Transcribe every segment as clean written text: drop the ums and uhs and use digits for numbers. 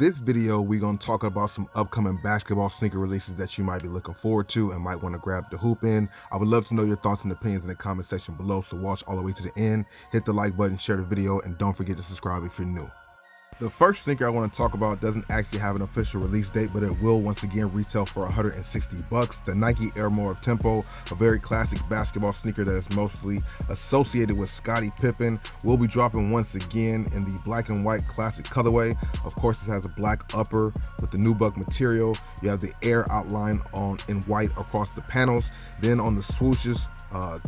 this video, we're going to talk about some upcoming basketball sneaker releases that you might be looking forward to and might want to grab the hoop in. I would love to know your thoughts and opinions in the comment section below, so watch all the way to the end, hit the like button, share the video, and don't forget to subscribe if you're new. The first sneaker I want to talk about doesn't actually have an official release date, but it will once again retail for $160. The Nike Air More Uptempo, a very classic basketball sneaker that is mostly associated with Scottie Pippen, will be dropping once again in the black and white classic colorway. Of course, it has a black upper with the nubuck material. You have the Air outline in white across the panels. Then on the swooshes,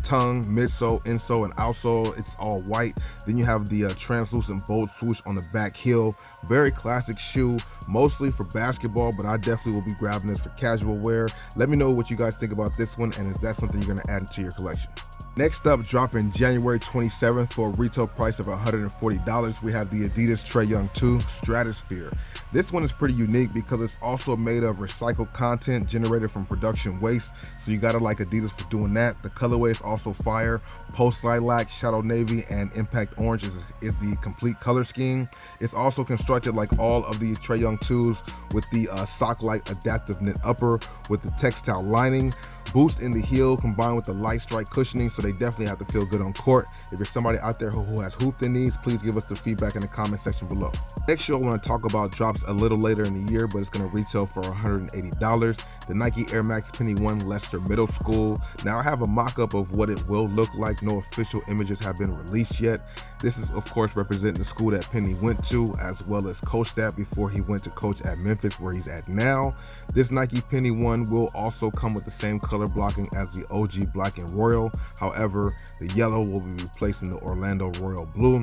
tongue, midsole, insole, and outsole, it's all white. Then you have the translucent bold swoosh on the back heel. Very classic shoe, mostly for basketball, but I definitely will be grabbing this for casual wear. Let me know what you guys think about this one and if that's something you're going to add into your collection. Next up, dropping January 27th for a retail price of $140, we have the Adidas Trae Young 2 Stratosphere. This one is pretty unique because it's also made of recycled content generated from production waste, so you gotta like Adidas for doing that. The colorway is also fire. Post lilac, shadow navy, and impact orange is the complete color scheme. It's also constructed like all of the Trae Young 2s with the sock-like adaptive knit upper with the textile lining. Boost in the heel combined with the light strike cushioning, so they definitely have to feel good on court. If you're somebody out there who has hooped in these, please give us the feedback in the comment section below. Next shoe I want to talk about drops a little later in the year, but it's going to retail for $180. The Nike Air Max Penny 1 Leicester Middle School. Now I have a mock-up of what it will look like. No official images have been released yet. This is of course representing the school that Penny went to, as well as coached at before he went to coach at Memphis, where he's at now. This Nike Penny 1 will also come with the same color blocking as the OG black and royal. However, the yellow will be replacing the Orlando royal blue.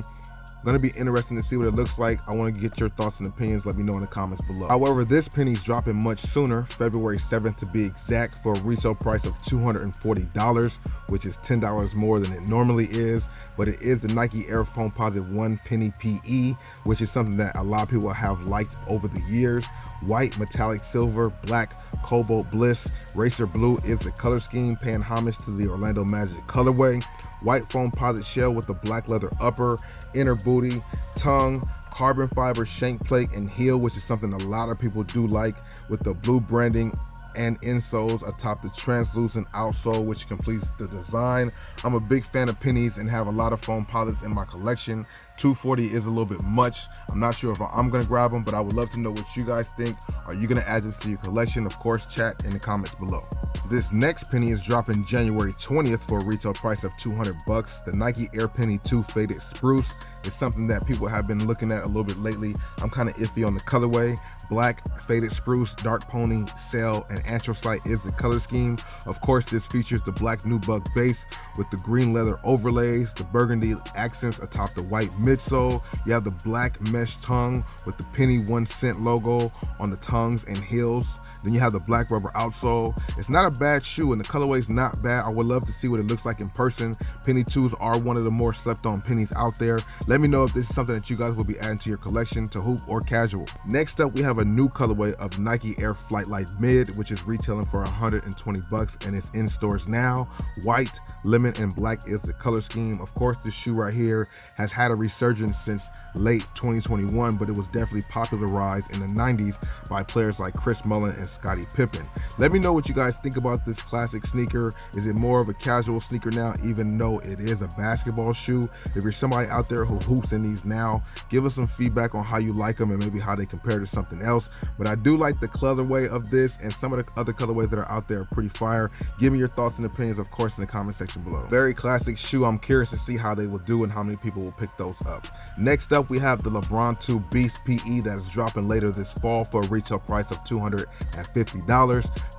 Gonna be interesting to see what it looks like. I want to get your thoughts and opinions. Let me know in the comments below. However, this penny's dropping much sooner, February 7th to be exact, for a retail price of $240, which is $10 more than it normally is. But it is the Nike Air Foamposite 1 Penny PE, which is something that a lot of people have liked over the years. White, metallic silver, black, cobalt bliss, racer blue is the color scheme, paying homage to the Orlando Magic colorway. White Foamposite shell with the black leather upper, inner booty, tongue, carbon fiber shank plate, and heel, which is something a lot of people do like, with the blue branding and insoles atop the translucent outsole, which completes the design. I'm a big fan of pennies and have a lot of Foamposites in my collection. $240 is a little bit much. I'm not sure if I'm gonna grab them, but I would love to know what you guys think. Are you gonna add this to your collection? Of course, chat in the comments below. This next penny is dropping January 20th for a retail price of $200. The Nike Air Penny 2 Faded Spruce is something that people have been looking at a little bit lately. I'm kind of iffy on the colorway. Black, faded spruce, dark pony, sail, and anthracite is the color scheme. Of course, this features the black nubuck base with the green leather overlays, the burgundy accents atop the white midsole. You have the black mesh tongue with the penny 1 cent logo on the tongues and heels. Then you have the black rubber outsole. It's not a bad shoe and the colorway's not bad. I would love to see what it looks like in person. Penny 2s are one of the more slept on pennies out there. Let me know if this is something that you guys will be adding to your collection, to hoop or casual. Next up, we have a new colorway of Nike Air Flight Lite Mid, which is retailing for $120 and it's in stores now. White, lemon, and black is the color scheme. Of course, this shoe right here has had a resurgence since late 2021, but it was definitely popularized in the 90s by players like Chris Mullin and Scottie Pippen. Let me know what you guys think about this classic sneaker. Is it more of a casual sneaker now, even though it is a basketball shoe? If you're somebody out there who hoops in these now, give us some feedback on how you like them and maybe how they compare to something else. But I do like the colorway of this, and some of the other colorways that are out there are pretty fire. Give me your thoughts and opinions, of course, in the comment section below. Very classic shoe. I'm curious to see how they will do and how many people will pick those up. Next up, we have the Lebron 2 Beast PE that is dropping later this fall for a retail price of $250.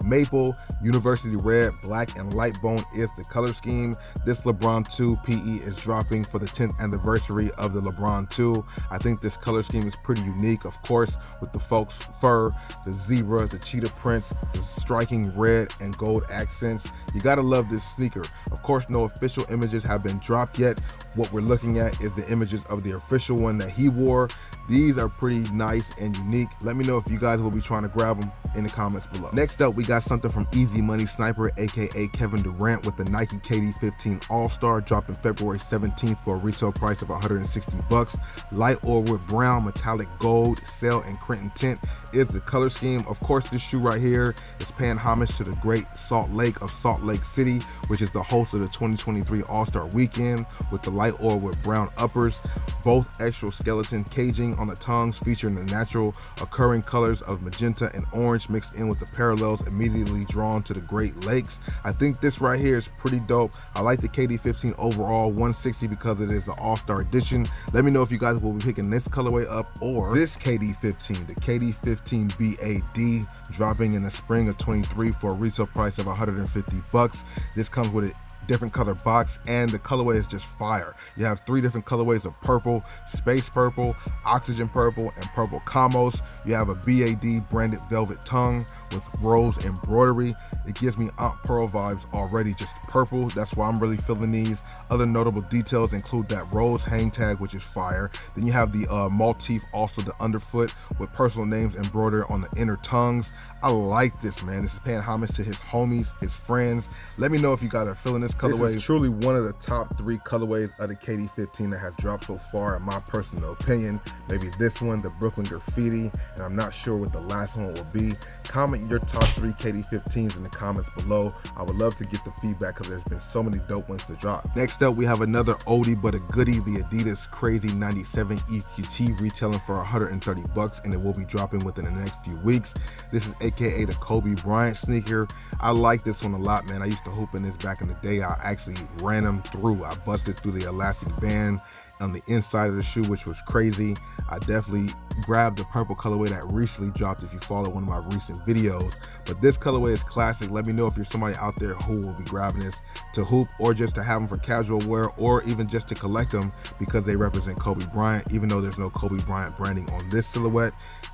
Maple, University Red, Black, and Light Bone is the color scheme. This Lebron 2 PE is dropping for the 10th anniversary of the Lebron 2. I think this color scheme is pretty unique, of course, with the folks fur, the zebra, the cheetah prints, the striking red and gold accents. You gotta love this sneaker. Of course, no official images have been dropped yet. What we're looking at is the images of the official one that he wore. These are pretty nice and unique. Let me know if you guys will be trying to grab them in the comments below. Next up, we got something from Easy Money Sniper, aka Kevin Durant, with the Nike KD15 AllStar, dropping February 17th for a retail price of 160 bucks. Light or with brown, metallic gold, sail and Crenton tint is the color scheme. Of course, this shoe right here is paying homage to the great Salt Lake of Salt Lake City, which is the host of the 2023 All-Star Weekend, with the light oil with brown uppers, both exoskeleton caging on the tongues, featuring the natural occurring colors of magenta and orange mixed in with the parallels immediately drawn to the Great Lakes. I think this right here is pretty dope. I like the KD15 overall, 160 because it is the All-Star edition. Let me know if you guys will be picking this colorway up or this KD15, the KD15 b.a.d, dropping in the spring of 23 for a retail price of 150 bucks. This comes with a different color box, and the colorway is just fire. You have 3 different colorways of purple, space purple, oxygen purple, and purple combos. You have a b.a.d branded velvet tongue with rose embroidery. It gives me Aunt Pearl vibes already, just purple. That's why I'm really feeling these. Other notable details include that rose hang tag, which is fire. Then you have the motif, also the underfoot, with personal names embroidered on the inner tongues. I like this, man. This is paying homage to his homies, his friends. Let me know if you guys are feeling this colorway. This is truly one of the top 3 colorways of the KD15 that has dropped so far, in my personal opinion. Maybe this one, the Brooklyn Graffiti, and I'm not sure what the last one will be. Comment your top 3 KD15s in the comments below. I would love to get the feedback because there's been so many dope ones to drop. Next up, we have another oldie but a goodie, the Adidas Crazy 97 EQT, retailing for 130 bucks, and it will be dropping within the next few weeks. This is aka the Kobe Bryant sneaker. I like this one a lot, man. I used to hoop in this back in the day. I actually ran them through. I busted through the elastic band on the inside of the shoe, which was crazy. I definitely grabbed the purple colorway that recently dropped if you follow one of my recent videos, but this colorway is classic. Let me know if you're somebody out there who will be grabbing this to hoop, or just to have them for casual wear, or even just to collect them because they represent Kobe Bryant, even though there's no Kobe Bryant branding on this silhouette.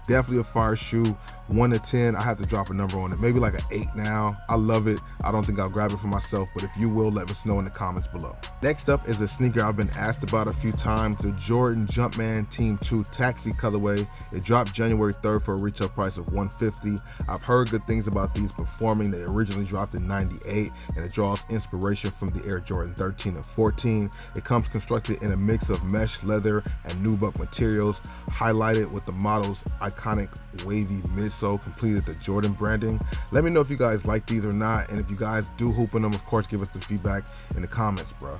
Definitely a fire shoe. 1 to 10, I have to drop a number on it, maybe like an 8 now. I love it. I don't think I'll grab it for myself, but if you will, let us know in the comments below. Next up is a sneaker I've been asked about a few times, the Jordan Jumpman Team 2 Taxi colorway. It dropped January 3rd for a retail price of $150. I've heard good things about these performing. They originally dropped in '98, and it draws inspiration from the Air Jordan 13 and 14. It comes constructed in a mix of mesh, leather, and nubuck materials, highlighted with the model's iconic wavy midsole, completed the Jordan branding. Let me know if you guys like these or not, and if you guys do hoop in them, of course, give us the feedback in the comments, bro.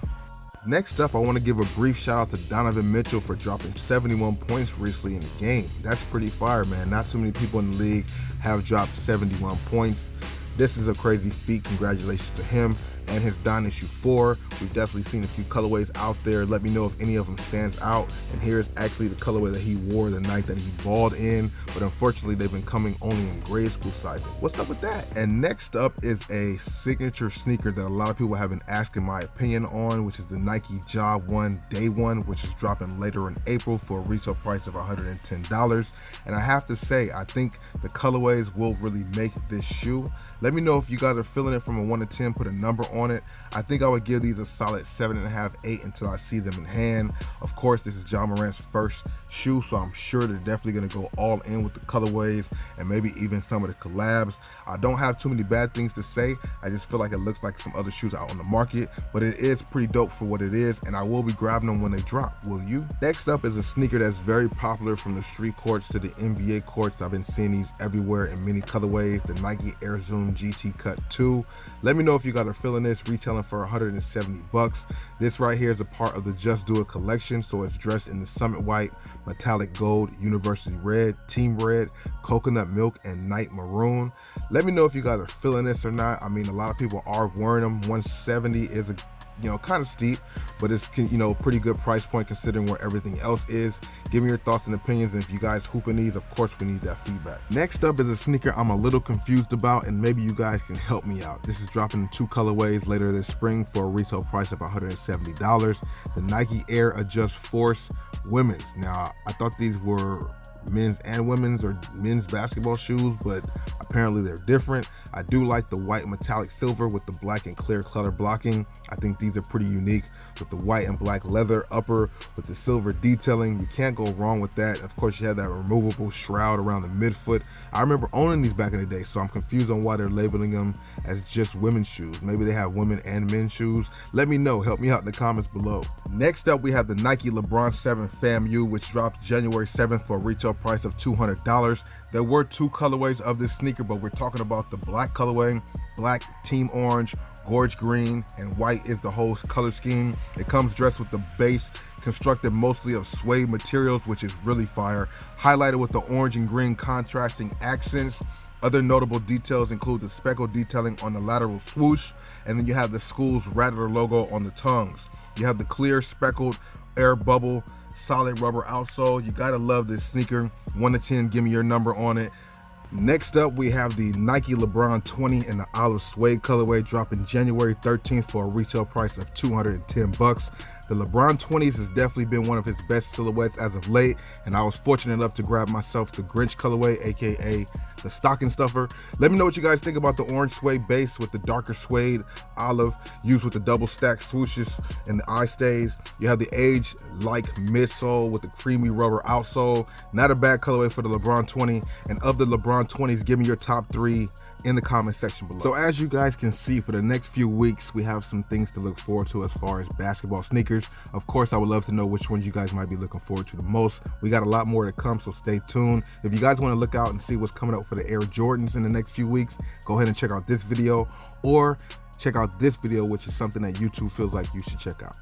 Next up, I want to give a brief shout out to Donovan Mitchell for dropping 71 points recently in the game. That's pretty fire, man. Not too many people in the league have dropped 71 points. This is a crazy feat. Congratulations to him and his Dynasty 4. We've definitely seen a few colorways out there. Let me know if any of them stands out. And here's actually the colorway that he wore the night that he balled in, but unfortunately they've been coming only in grade school sizing. What's up with that? And next up is a signature sneaker that a lot of people have been asking my opinion on, which is the Nike Ja.1 Day 1, which is dropping later in April for a retail price of $110. And I have to say, I think the colorways will really make this shoe. Let me know if you guys are feeling it from a 1 to 10, put a number on it. I think I would give these a solid 7.5, 8 until I see them in hand. Of course, this is Ja Morant's first shoe, so I'm sure they're definitely gonna go all in with the colorways and maybe even some of the collabs. I don't have too many bad things to say. I just feel like it looks like some other shoes out on the market, but it is pretty dope for what it is, and I will be grabbing them when they drop. Will you? Next up is a sneaker that's very popular from the street courts to the NBA courts. I've been seeing these everywhere in many colorways, the Nike Air Zoom GT Cut 2. Let me know if you guys are feeling this, retailing for 170 bucks. This right here is a part of the Just Do It collection, so it's dressed in the Summit White, Metallic Gold, University Red, Team Red, Coconut Milk, and Night Maroon. Let me know if you guys are feeling this or not. I mean, a lot of people are wearing them. 170 is kind of steep, but it's pretty good price point considering where everything else is. Give me your thoughts and opinions, and if you guys hooping these, of course we need that feedback. Next up is a sneaker I'm a little confused about, and maybe you guys can help me out. This is dropping in 2 colorways later this spring for a retail price of $170. The Nike Air Adjust Force Women's. Now, I thought these were men's and women's or men's basketball shoes, but apparently they're different. I do like the white metallic silver with the black and clear clutter blocking. I think these are pretty unique with the white and black leather upper with the silver detailing. You can't go wrong with that. Of course, you have that removable shroud around the midfoot. I remember owning these back in the day, so I'm confused on why they're labeling them as just women's shoes. Maybe they have women and men's shoes. Let me know, help me out in the comments below. Next up, we have the Nike LeBron 7 FAMU, which dropped January 7th for a retail price of $200. There were 2 colorways of this sneaker, but we're talking about the black colorway, black, team orange, gorge green, and white is the whole color scheme. It comes dressed with the base constructed mostly of suede materials, which is really fire, highlighted with the orange and green contrasting accents. Other notable details include the speckle detailing on the lateral swoosh, and then you have the school's Rattler logo on the tongues. You have the clear speckled air bubble solid rubber outsole. You gotta love this sneaker. 1 to 10, give me your number on it. Next up, we have the Nike LeBron 20 in the olive suede colorway, dropping January 13th for a retail price of $210. The LeBron 20s has definitely been one of his best silhouettes as of late, and I was fortunate enough to grab myself the Grinch colorway, aka the stocking stuffer. Let me know what you guys think about the orange suede base with the darker suede olive used with the double stacked swooshes and the eye stays. You have the age-like midsole with the creamy rubber outsole. Not a bad colorway for the LeBron 20. And of the LeBron 20s, give me your top 3 in the comment section below. So as you guys can see, for the next few weeks, we have some things to look forward to as far as basketball sneakers. Of course, I would love to know which ones you guys might be looking forward to the most. We got a lot more to come, so stay tuned. If you guys want to look out and see what's coming up for the Air Jordans in the next few weeks, go ahead and check out this video, or check out this video, which is something that YouTube feels like you should check out.